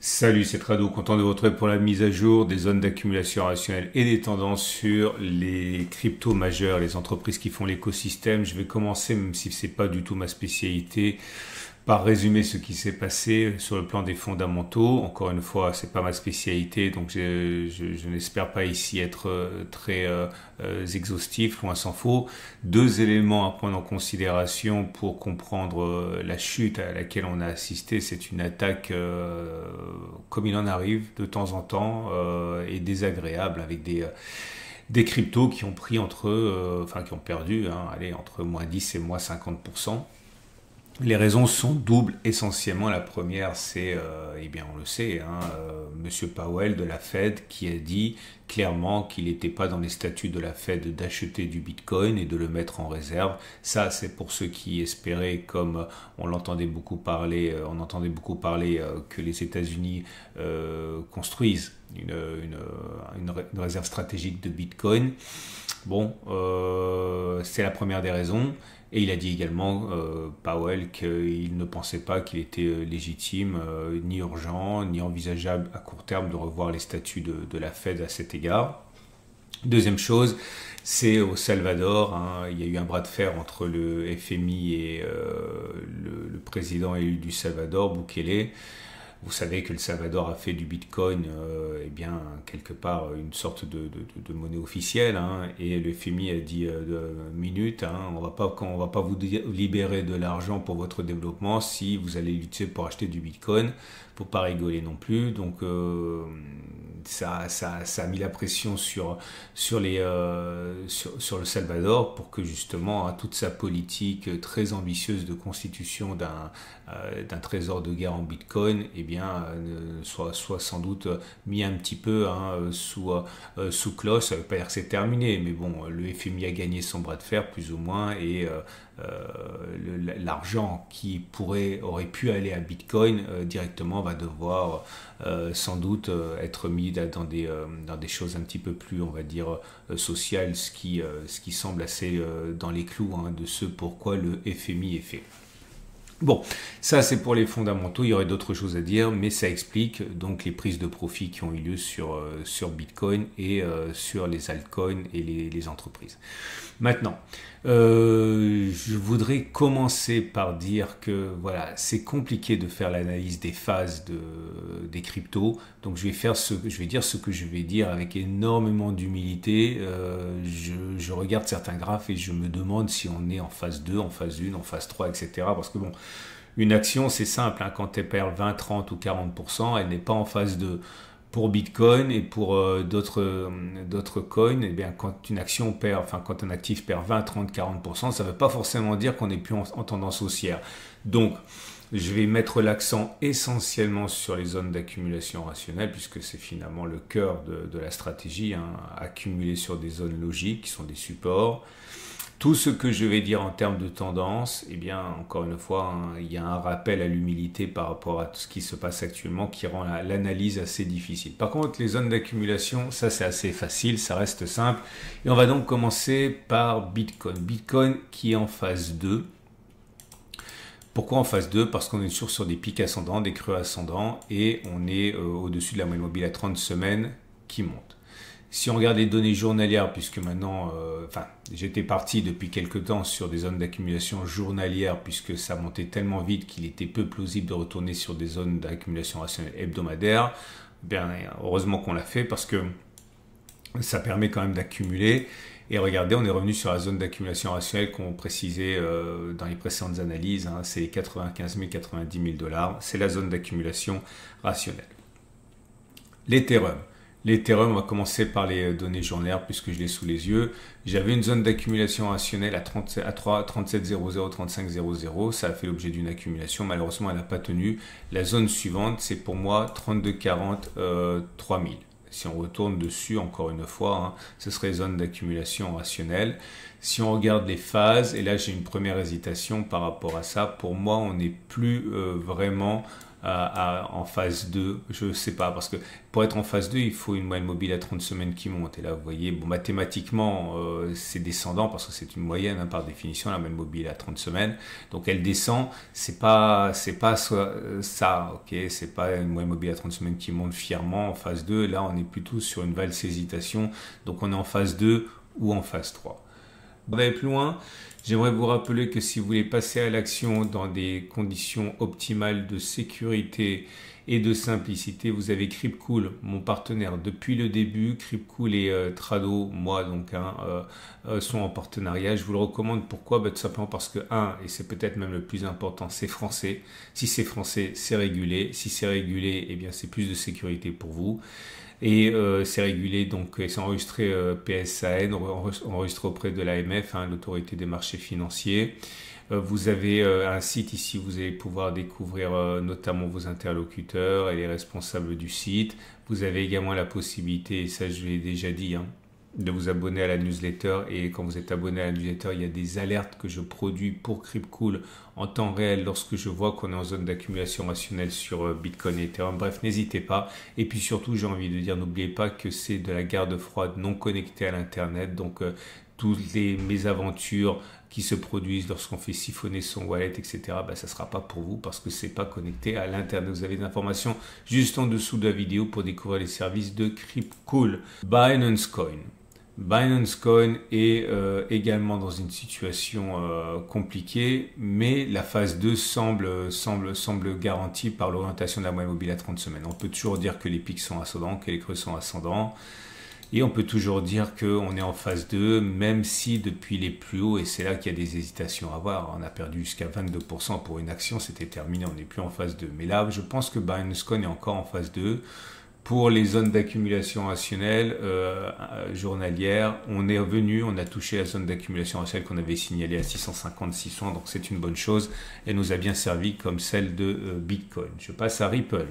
Salut, c'est Trado, content de vous retrouver pour la mise à jour des zones d'accumulation rationnelle et des tendances sur les cryptos majeurs, les entreprises qui font l'écosystème. Je vais commencer, même si c'est pas du tout ma spécialité, par résumer ce qui s'est passé sur le plan des fondamentaux. Encore une fois, c'est pas ma spécialité, donc je n'espère pas ici être très exhaustif, loin s'en faut. Deux éléments à prendre en considération pour comprendre la chute à laquelle on a assisté. C'est une attaque, comme il en arrive de temps en temps, et désagréable avec des cryptos qui ont pris qui ont perdu, allez, entre moins 10 et moins 50%. Les raisons sont doubles essentiellement. La première, c'est, eh bien, on le sait, Monsieur Powell de la Fed qui a dit clairement qu'il n'était pas dans les statuts de la Fed d'acheter du Bitcoin et de le mettre en réserve. Ça, c'est pour ceux qui espéraient, comme on entendait beaucoup parler que les États-Unis construisent une réserve stratégique de Bitcoin. Bon, c'est la première des raisons. Et il a dit également, Powell, qu'il ne pensait pas qu'il était légitime, ni urgent, ni envisageable à court terme de revoir les statuts de la Fed à cet égard. Deuxième chose, c'est au Salvador, il y a eu un bras de fer entre le FMI et le président élu du Salvador, Bukele. Vous savez que le Salvador a fait du Bitcoin, quelque part une sorte de monnaie officielle, et le FMI a dit minute, on va pas vous libérer de l'argent pour votre développement si vous allez lutter pour acheter du Bitcoin. Faut pas rigoler non plus. Donc ça a mis la pression sur le Salvador pour que justement toute sa politique très ambitieuse de constitution d'un trésor de guerre en Bitcoin soit sans doute mis un petit peu sous cloche. Ça veut pas dire que c'est terminé, mais bon, le FMI a gagné son bras de fer plus ou moins, et l'argent qui aurait pu aller à Bitcoin directement va devoir sans doute être mis dans des choses un petit peu plus, on va dire, sociales, ce qui semble assez dans les clous de ce pourquoi le FMI est fait. Bon, ça c'est pour les fondamentaux, il y aurait d'autres choses à dire, mais ça explique donc les prises de profit qui ont eu lieu sur Bitcoin et sur les altcoins et les entreprises. Maintenant, je voudrais commencer par dire que voilà, c'est compliqué de faire l'analyse des phases des cryptos, donc je vais dire ce que je vais dire avec énormément d'humilité. Je regarde certains graphes et je me demande si on est en phase 2, en phase 1, en phase 3, etc. Parce que bon, une action c'est simple, quand elle perd 20, 30 ou 40%, elle n'est pas en phase 2. Pour Bitcoin et pour d'autres coins, eh bien, quand une action quand un actif perd 20, 30, 40%, ça ne veut pas forcément dire qu'on n'est plus en tendance haussière. Donc, je vais mettre l'accent essentiellement sur les zones d'accumulation rationnelle, puisque c'est finalement le cœur de la stratégie, accumuler sur des zones logiques qui sont des supports. Tout ce que je vais dire en termes de tendance, eh bien, encore une fois, il y a un rappel à l'humilité par rapport à tout ce qui se passe actuellement qui rend l'analyse assez difficile. Par contre, les zones d'accumulation, ça c'est assez facile, ça reste simple. Et on va donc commencer par Bitcoin. Bitcoin qui est en phase 2. Pourquoi en phase 2? Parce qu'on est toujours sur des pics ascendants, des creux ascendants, et on est au-dessus de la moyenne mobile à 30 semaines qui monte. Si on regarde les données journalières, puisque maintenant, j'étais parti depuis quelques temps sur des zones d'accumulation journalières, puisque ça montait tellement vite qu'il était peu plausible de retourner sur des zones d'accumulation rationnelle hebdomadaire. Bien, heureusement qu'on l'a fait, parce que ça permet quand même d'accumuler. Et regardez, on est revenu sur la zone d'accumulation rationnelle qu'on précisait dans les précédentes analyses. C'est les 95 000, 90 000 $. C'est la zone d'accumulation rationnelle. L'Ethereum. L'Ethereum, on va commencer par les données journalières puisque je l'ai sous les yeux. J'avais une zone d'accumulation rationnelle à 37,00, 35,00. Ça a fait l'objet d'une accumulation. Malheureusement, elle n'a pas tenu. La zone suivante, c'est pour moi 32,40, 3000. Si on retourne dessus, encore une fois, ce serait zone d'accumulation rationnelle. Si on regarde les phases, et là j'ai une première hésitation par rapport à ça, pour moi on n'est plus vraiment en phase 2, je ne sais pas, parce que pour être en phase 2, il faut une moyenne mobile à 30 semaines qui monte. Et là, vous voyez, bon, mathématiquement, c'est descendant, parce que c'est une moyenne, hein, par définition, la moyenne mobile à 30 semaines. Donc elle descend, c'est pas ça, ok, c'est pas une moyenne mobile à 30 semaines qui monte fièrement en phase 2. Là, on est plutôt sur une valse hésitation. Donc on est en phase 2 ou en phase 3. On va aller plus loin. J'aimerais vous rappeler que si vous voulez passer à l'action dans des conditions optimales de sécurité et de simplicité, vous avez Cryptcool, mon partenaire depuis le début. Cryptcool et Trado, moi donc, sont en partenariat. Je vous le recommande. Pourquoi? Tout simplement parce que, et c'est peut-être même le plus important, c'est français. Si c'est français, c'est régulé. Si c'est régulé, eh bien c'est plus de sécurité pour vous. Et c'est régulé, donc c'est enregistré PSAN, enregistré auprès de l'AMF, hein, l'autorité des marchés financiers. Vous avez un site ici, vous allez pouvoir découvrir notamment vos interlocuteurs et les responsables du site. Vous avez également la possibilité, et ça je l'ai déjà dit, hein, de vous abonner à la newsletter. Et quand vous êtes abonné à la newsletter, il y a des alertes que je produis pour Cryptcool en temps réel lorsque je vois qu'on est en zone d'accumulation rationnelle sur Bitcoin et Ethereum. Bref, n'hésitez pas. Et puis surtout, j'ai envie de dire, n'oubliez pas que c'est de la garde froide non connectée à l'internet. Donc toutes les mésaventures qui se produisent lorsqu'on fait siphonner son wallet, etc., ça ne sera pas pour vous parce que ce n'est pas connecté à l'internet. Vous avez des informations juste en dessous de la vidéo pour découvrir les services de Cryptcool. Binance Coin. Binance Coin est également dans une situation compliquée, mais la phase 2 semble garantie par l'orientation de la moyenne mobile à 30 semaines. On peut toujours dire que les pics sont ascendants, que les creux sont ascendants, et on peut toujours dire qu'on est en phase 2, même si depuis les plus hauts, et c'est là qu'il y a des hésitations à avoir, on a perdu jusqu'à 22% pour une action, c'était terminé, on n'est plus en phase 2. Mais là, je pense que Binance Coin est encore en phase 2. Pour les zones d'accumulation rationnelle journalière, on a touché la zone d'accumulation rationnelle qu'on avait signalée à 650-600, donc c'est une bonne chose. Elle nous a bien servi comme celle de Bitcoin. Je passe à Ripple.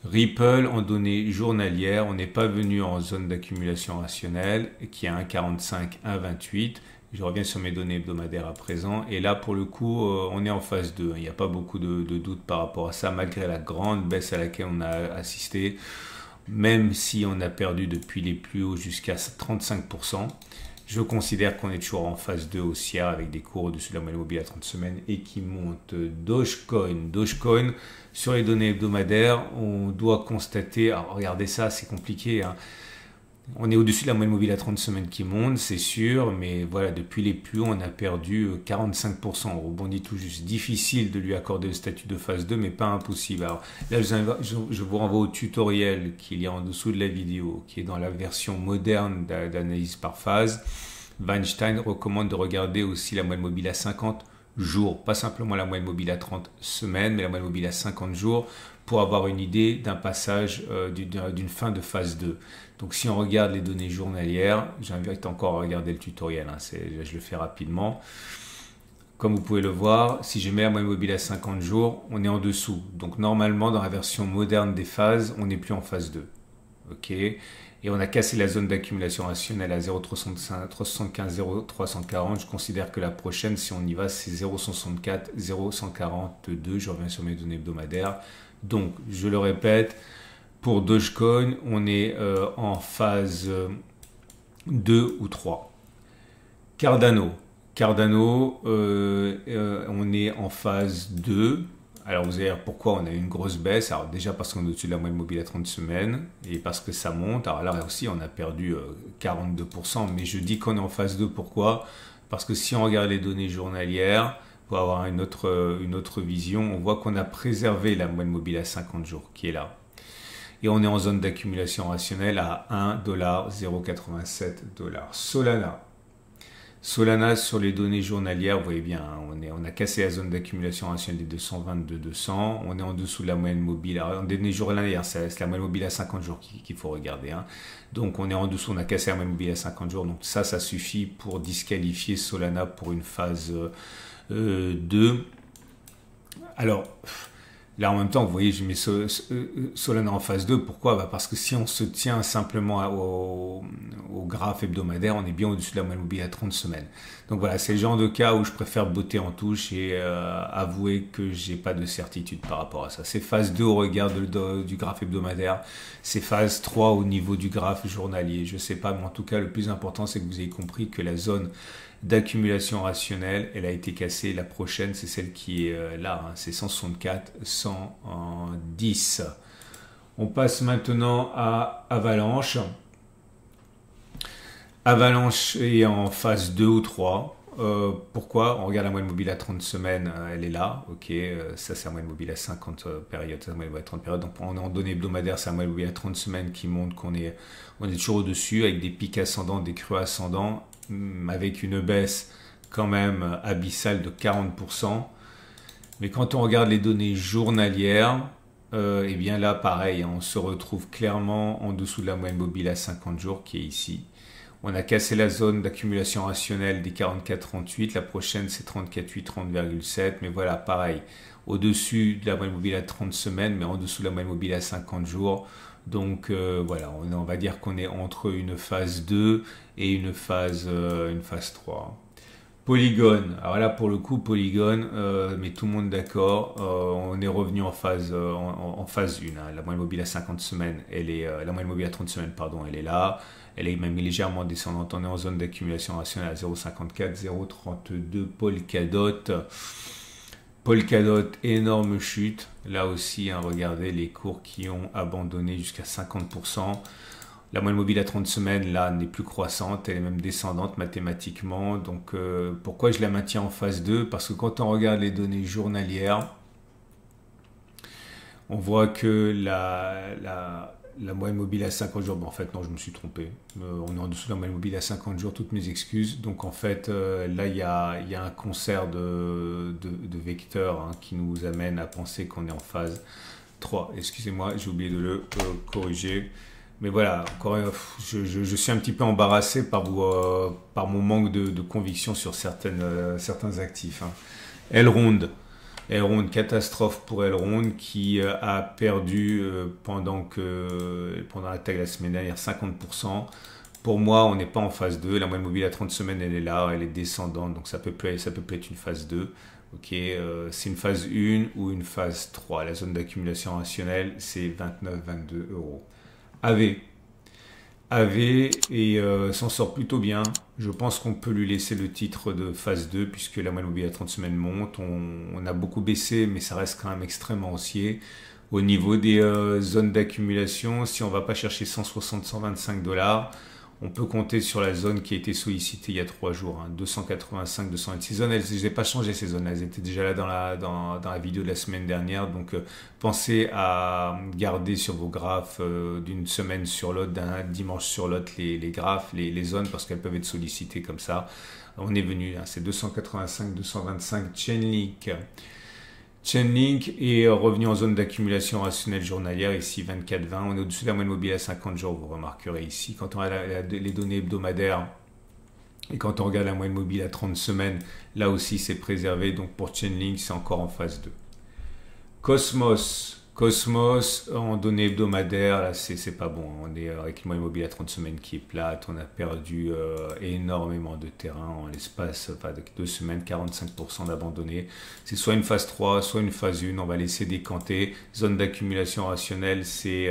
Ripple, en données journalières, on n'est pas venu en zone d'accumulation rationnelle qui est à 1,45, 1,28. Je reviens sur mes données hebdomadaires à présent. Et là, pour le coup, on est en phase 2. Il n'y a pas beaucoup de doutes par rapport à ça, malgré la grande baisse à laquelle on a assisté. Même si on a perdu depuis les plus hauts jusqu'à 35%. Je considère qu'on est toujours en phase 2 haussière avec des cours au-dessus de la moyenne mobile à 30 semaines et qui monte. Dogecoin, sur les données hebdomadaires, on doit constater, alors regardez ça, c'est compliqué, hein. On est au-dessus de la moyenne mobile à 30 semaines qui monte, c'est sûr, mais voilà, depuis les plus hauts, on a perdu 45%. On rebondit tout juste. Difficile de lui accorder le statut de phase 2, mais pas impossible. Alors là, je vous renvoie au tutoriel qu'il y a en dessous de la vidéo, qui est dans la version moderne d'analyse par phase. Weinstein recommande de regarder aussi la moyenne mobile à 50 jours, pas simplement la moyenne mobile à 30 semaines, mais la moyenne mobile à 50 jours, pour avoir une idée d'un passage, d'une fin de phase 2. Donc si on regarde les données journalières, j'invite encore à regarder le tutoriel, hein, je le fais rapidement. Comme vous pouvez le voir, si je mets la moyenne mobile à 50 jours, on est en dessous. Donc normalement, dans la version moderne des phases, on n'est plus en phase 2. Ok. Et on a cassé la zone d'accumulation rationnelle à 0,375, 0,340. Je considère que la prochaine, si on y va, c'est 0,64, 0,142. Je reviens sur mes données hebdomadaires. Donc, je le répète, pour Dogecoin, on est en phase 2 ou 3. Cardano, on est en phase 2. Alors vous allez dire pourquoi on a eu une grosse baisse. Alors déjà parce qu'on est au-dessus de la moyenne mobile à 30 semaines et parce que ça monte. Alors là aussi on a perdu 42%, mais je dis qu'on est en phase 2. Pourquoi? Parce que si on regarde les données journalières, pour avoir une autre vision, on voit qu'on a préservé la moyenne mobile à 50 jours qui est là. Et on est en zone d'accumulation rationnelle à $, 0,87 $. Solana, sur les données journalières, vous voyez bien, hein, on a cassé la zone d'accumulation rationnelle des 222-200. On est en dessous de la moyenne mobile. Alors, en données journalières, c'est la moyenne mobile à 50 jours qu'il faut regarder, hein. Donc, on est en dessous, on a cassé la moyenne mobile à 50 jours. Donc, ça suffit pour disqualifier Solana pour une phase 2. Alors, Là, en même temps, vous voyez, je mets Solana en phase 2. Pourquoi? Bah, parce que si on se tient simplement au graphe hebdomadaire, on est bien au-dessus de la moyenne mobile à 30 semaines. Donc voilà, c'est le genre de cas où je préfère botter en touche et avouer que j'ai pas de certitude par rapport à ça. C'est phase 2 au regard du graphe hebdomadaire. C'est phase 3 au niveau du graphe journalier. Je sais pas, mais en tout cas, le plus important, c'est que vous ayez compris que la zone d'accumulation rationnelle, elle a été cassée. La prochaine, c'est celle qui est là, hein, c'est 164, 110. On passe maintenant à Avalanche. Avalanche est en phase 2 ou 3. Pourquoi? On regarde la moyenne mobile à 30 semaines, elle est là, ok, ça c'est la moyenne mobile à 50 périodes, ça c'est la moyenne mobile à 30 périodes, donc on est en données hebdomadaires, c'est la moyenne mobile à 30 semaines qui montre on est toujours au-dessus, avec des pics ascendants, des creux ascendants, avec une baisse quand même abyssale de 40%, mais quand on regarde les données journalières, et bien là pareil, on se retrouve clairement en dessous de la moyenne mobile à 50 jours qui est ici. On a cassé la zone d'accumulation rationnelle des 44,38. La prochaine, c'est 34,8, 30,7. Mais voilà, pareil. Au-dessus de la moyenne mobile à 30 semaines, mais en dessous de la moyenne mobile à 50 jours. Donc voilà, on va dire qu'on est entre une phase 2 et une phase 3. Polygon. Alors là, pour le coup, Polygon, mais tout le monde d'accord. On est revenu en phase 1. Hein. La moyenne mobile à 50 semaines, la moyenne mobile à 30 semaines, pardon, elle est là. Elle est même légèrement descendante. On est en zone d'accumulation rationnelle à 0,54, 0,32. Polkadot, énorme chute. Là aussi, hein, regardez les cours qui ont abandonné jusqu'à 50%. La moyenne mobile à 30 semaines, là, n'est plus croissante. Elle est même descendante mathématiquement. Donc, pourquoi je la maintiens en phase 2? Parce que quand on regarde les données journalières, on voit que la moyenne mobile à 50 jours, bon, en fait non, je me suis trompé, on est en dessous de la moyenne mobile à 50 jours, toutes mes excuses. Donc en fait là il y a un concert de vecteurs, hein, qui nous amène à penser qu'on est en phase 3. Excusez-moi, j'ai oublié de le corriger. Mais voilà, encore je suis un petit peu embarrassé par mon manque de conviction sur certains actifs. Hein. Elrond, catastrophe pour Elrond qui a perdu pendant l'attaque de la semaine dernière 50%. Pour moi, on n'est pas en phase 2. La moyenne mobile à 30 semaines, elle est là, elle est descendante, donc ça peut être une phase 2. Ok, c'est une phase 1 ou une phase 3. La zone d'accumulation rationnelle, c'est 29-22 euros. AV et s'en sort plutôt bien. Je pense qu'on peut lui laisser le titre de phase 2 puisque la moyenne mobile à 30 semaines monte. On a beaucoup baissé, mais ça reste quand même extrêmement haussier. Au niveau des zones d'accumulation, si on ne va pas chercher 160-125 $, on peut compter sur la zone qui a été sollicitée il y a 3 jours, hein, 285, 226 zones. Je n'ai pas changé ces zones, elles étaient déjà là dans la vidéo de la semaine dernière. Donc pensez à garder sur vos graphes d'une semaine sur l'autre, d'un dimanche sur l'autre, les graphes, les zones, parce qu'elles peuvent être sollicitées comme ça. On est venu, hein, c'est 285, 225 Chainlink est revenu en zone d'accumulation rationnelle journalière, ici 24-20. On est au-dessus de la moyenne mobile à 50 jours, vous remarquerez ici. Quand on regarde les données hebdomadaires et quand on regarde la moyenne mobile à 30 semaines, là aussi c'est préservé. Donc pour Chainlink, c'est encore en phase 2. Cosmos en données hebdomadaires, là c'est pas bon. On est avec une moyenne mobile à 30 semaines qui est plate. On a perdu énormément de terrain en l'espace de 2 semaines, 45% d'abandonnés. C'est soit une phase 3, soit une phase 1. On va laisser décanter. Zone d'accumulation rationnelle, c'est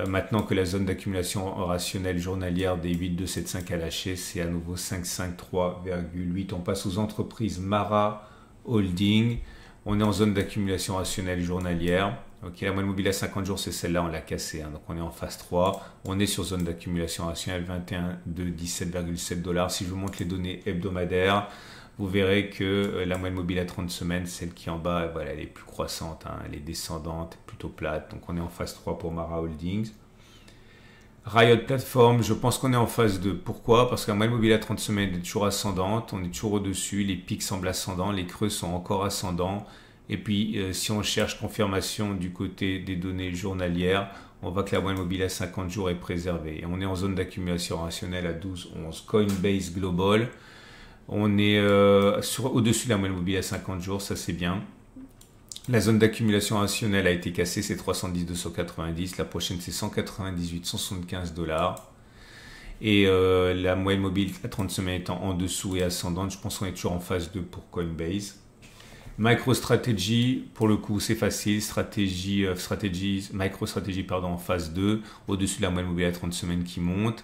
maintenant que la zone d'accumulation rationnelle journalière des 8,275 a lâché, c'est à nouveau 553,8. On passe aux entreprises Mara Holding. On est en zone d'accumulation rationnelle journalière. Ok, la moyenne mobile à 50 jours, c'est celle-là, on l'a cassée. Hein, donc on est en phase 3. On est sur zone d'accumulation rationnelle 21 de 17,7 $. Si je vous montre les données hebdomadaires, vous verrez que la moyenne mobile à 30 semaines, celle qui est en bas, voilà, elle est plus croissante, hein, elle est descendante, plutôt plate. Donc on est en phase 3 pour Mara Holdings. Riot Platform, je pense qu'on est en phase 2. Pourquoi? Parce que la moyenne mobile à 30 semaines est toujours ascendante, on est toujours au-dessus, les pics semblent ascendants, les creux sont encore ascendants. Et puis, si on cherche confirmation du côté des données journalières, on voit que la moyenne mobile à 50 jours est préservée. Et on est en zone d'accumulation rationnelle à 12,11. Coinbase Global, on est au-dessus de la moyenne mobile à 50 jours, ça c'est bien. La zone d'accumulation rationnelle a été cassée, c'est 310,290. La prochaine, c'est 198,175 $. Et la moyenne mobile à 30 semaines étant en dessous et ascendante, je pense qu'on est toujours en phase 2 pour Coinbase. MicroStrategy, pour le coup, c'est facile. MicroStrategy, en phase 2, au-dessus de la moyenne mobile à 30 semaines qui monte.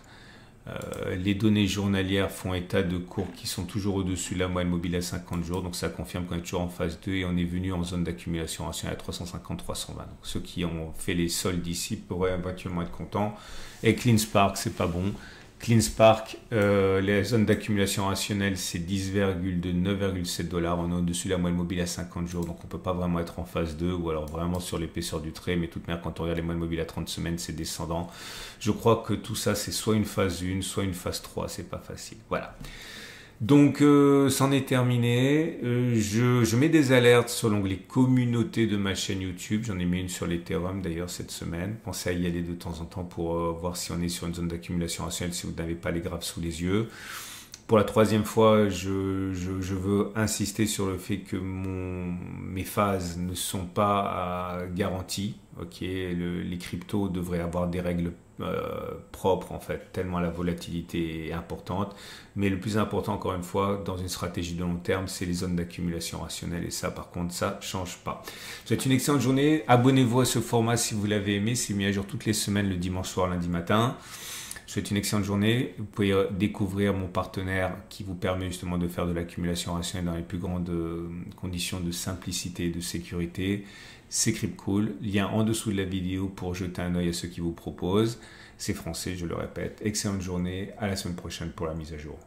Les données journalières font état de cours qui sont toujours au-dessus de la moyenne mobile à 50 jours. Donc ça confirme qu'on est toujours en phase 2 et on est venu en zone d'accumulation rationnelle à 350-320. Donc ceux qui ont fait les soldes ici pourraient éventuellement être contents. Et CleanSpark, c'est pas bon. CleanSpark, les zones d'accumulation rationnelle, c'est 9,7 $. On est au-dessus de la moyenne mobile à 50 jours, donc on ne peut pas vraiment être en phase 2 ou alors vraiment sur l'épaisseur du trait. Mais de toute manière, quand on regarde les moyennes mobiles à 30 semaines, c'est descendant. Je crois que tout ça, c'est soit une phase 1, soit une phase 3. C'est pas facile. Voilà. Donc, c'en est terminé. Je mets des alertes sur l'onglet communauté de ma chaîne YouTube. J'en ai mis une sur l'Ethereum d'ailleurs cette semaine. Pensez à y aller de temps en temps pour voir si on est sur une zone d'accumulation rationnelle, si vous n'avez pas les graphes sous les yeux. Pour la troisième fois, je veux insister sur le fait que mes phases ne sont pas garanties. Les cryptos devraient avoir des règles propres en fait, tellement la volatilité est importante. Mais le plus important, encore une fois, dans une stratégie de long terme, c'est les zones d'accumulation rationnelle. Et ça, par contre, ça change pas. Je vous souhaite une excellente journée. Abonnez-vous à ce format si vous l'avez aimé. C'est mis à jour toutes les semaines, le dimanche soir, lundi matin. Je vous souhaite une excellente journée. Vous pouvez découvrir mon partenaire qui vous permet justement de faire de l'accumulation rationnelle dans les plus grandes conditions de simplicité et de sécurité. C'est Cryptcool. Lien en dessous de la vidéo pour jeter un œil à ce qu'il vous propose. C'est français, je le répète. Excellente journée. À la semaine prochaine pour la mise à jour.